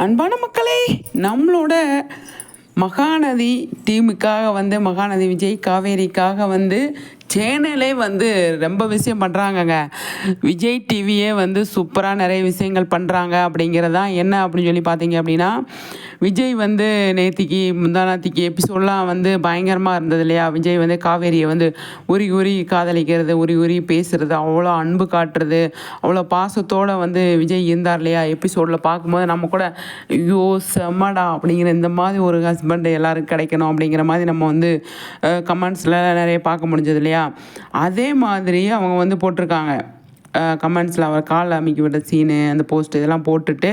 அன்பான மக்களே, நம்மளோட மகாநதி டீமுக்காக வந்து மகாநதி விஜய் காவேரிக்காக வந்து சேனலே வந்து ரொம்ப விஷயம் பண்ணுறாங்கங்க. விஜய் டிவியே வந்து சூப்பராக நிறைய விஷயங்கள் பண்ணுறாங்க. அப்படிங்கிறதான் என்ன அப்படின்னு சொல்லி பார்த்தீங்க அப்படின்னா, விஜய் வந்து நேத்திக்கு முந்தானாத்திக்கு எபிசோட்லாம் வந்து பயங்கரமாக இருந்தது இல்லையா? விஜய் வந்து காவேரியை வந்து உரி உரி காதலிக்கிறது, உரி உரி பேசுகிறது, அவ்வளோ அன்பு காட்டுறது, அவ்வளோ பாசத்தோடு வந்து விஜய் இருந்தார் இல்லையா? எபிசோடில் பார்க்கும்போது நம்ம கூட ஐயோ செம்மடா அப்படிங்கிற இந்த மாதிரி ஒரு ஹஸ்பண்ட் எல்லாருக்கும் கிடைக்கணும் அப்படிங்கிற மாதிரி நம்ம வந்து கமெண்ட்ஸில் நிறைய பார்க்க முடிஞ்சது இல்லையா? அதே மாதிரி அவங்க வந்து போட்டிருக்காங்க கமெண்ட்ஸில் அவர் கால் அமைக்கி விட்ட சீனு, அந்த போஸ்ட் இதெல்லாம் போட்டுட்டு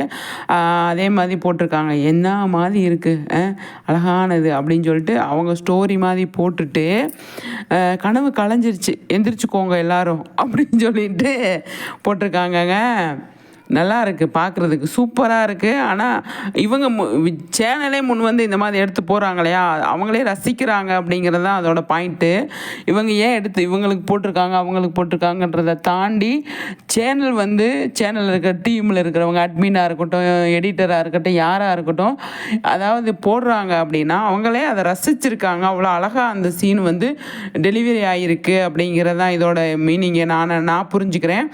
அதே மாதிரி போட்டிருக்காங்க. என்ன மாதிரி இருக்குது அழகானது அப்படின்னு சொல்லிட்டு அவங்க ஸ்டோரி மாதிரி போட்டுட்டு கனவு கலைஞ்சிருச்சு, எந்திரிச்சுக்கோங்க எல்லாரும் அப்படின்னு சொல்லிட்டு போட்டிருக்காங்கங்க. நல்லா இருக்குது, பார்க்குறதுக்கு சூப்பராக இருக்குது. ஆனால் இவங்க சேனலே முன் வந்து இந்த மாதிரி எடுத்து போகிறாங்க இல்லையா? அவங்களே ரசிக்கிறாங்க அப்படிங்கிறது தான் அதோட பாயிண்ட்டு. இவங்க ஏன் எடுத்து இவங்களுக்கு போட்டிருக்காங்க அவங்களுக்கு போட்டிருக்காங்கன்றதை தாண்டி சேனல் வந்து சேனலில் இருக்கிற டீமில் இருக்கிறவங்க அட்மினாக இருக்கட்டும், எடிட்டராக இருக்கட்டும், யாராக இருக்கட்டும், அதாவது போடுறாங்க அப்படின்னா அவங்களே அதை ரசிச்சிருக்காங்க. அவ்வளோ அழகாக அந்த சீன் வந்து டெலிவரி ஆகிருக்கு அப்படிங்கிறது தான் இதோட மீனிங்கை நான் புரிஞ்சுக்கிறேன்.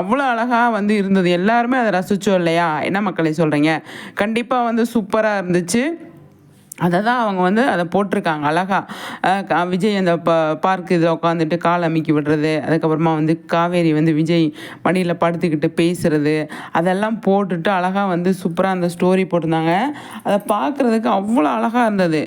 அவ்வளோ அழகாக வந்து இருந்தது. எல்லாருமே அதை ரசித்தோம் இல்லையா? என்ன மக்களை சொல்கிறீங்க? கண்டிப்பாக வந்து சூப்பராக இருந்துச்சு. அதை தான் அவங்க வந்து அதை போட்டிருக்காங்க அழகாக. விஜய் அந்த பார்க் இதில் உட்காந்துட்டு கால் அமுக்கி விடுறது, அதுக்கப்புறமா வந்து காவேரி வந்து விஜய் மடியில் படுத்துக்கிட்டு பேசுகிறது, அதெல்லாம் போட்டுட்டு அழகாக வந்து சூப்பராக அந்த ஸ்டோரி போட்டிருந்தாங்க. அதை பார்க்குறதுக்கு அவ்வளோ அழகாக இருந்தது.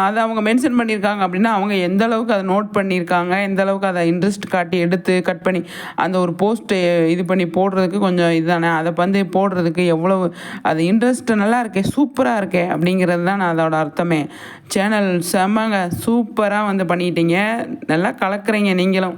அதை அவங்க மென்ஷன் பண்ணியிருக்காங்க அப்படின்னா அவங்க எந்த அளவுக்கு அதை நோட் பண்ணியிருக்காங்க, எந்த அளவுக்கு அதை இன்ட்ரெஸ்ட் காட்டி எடுத்து கட் பண்ணி அந்த ஒரு போஸ்ட்டு இது பண்ணி போடுறதுக்கு கொஞ்சம் இதுதானே. அதை வந்து போடுறதுக்கு எவ்வளவு அது இன்ட்ரெஸ்ட்டு நல்லா இருக்கே, சூப்பராக இருக்கே அப்படிங்கிறது தான் அதோட அர்த்தமே. சேனல் செம்மங்க, சூப்பராக வந்து பண்ணிட்டீங்க, நல்லா கலக்குறீங்க நீங்களும்.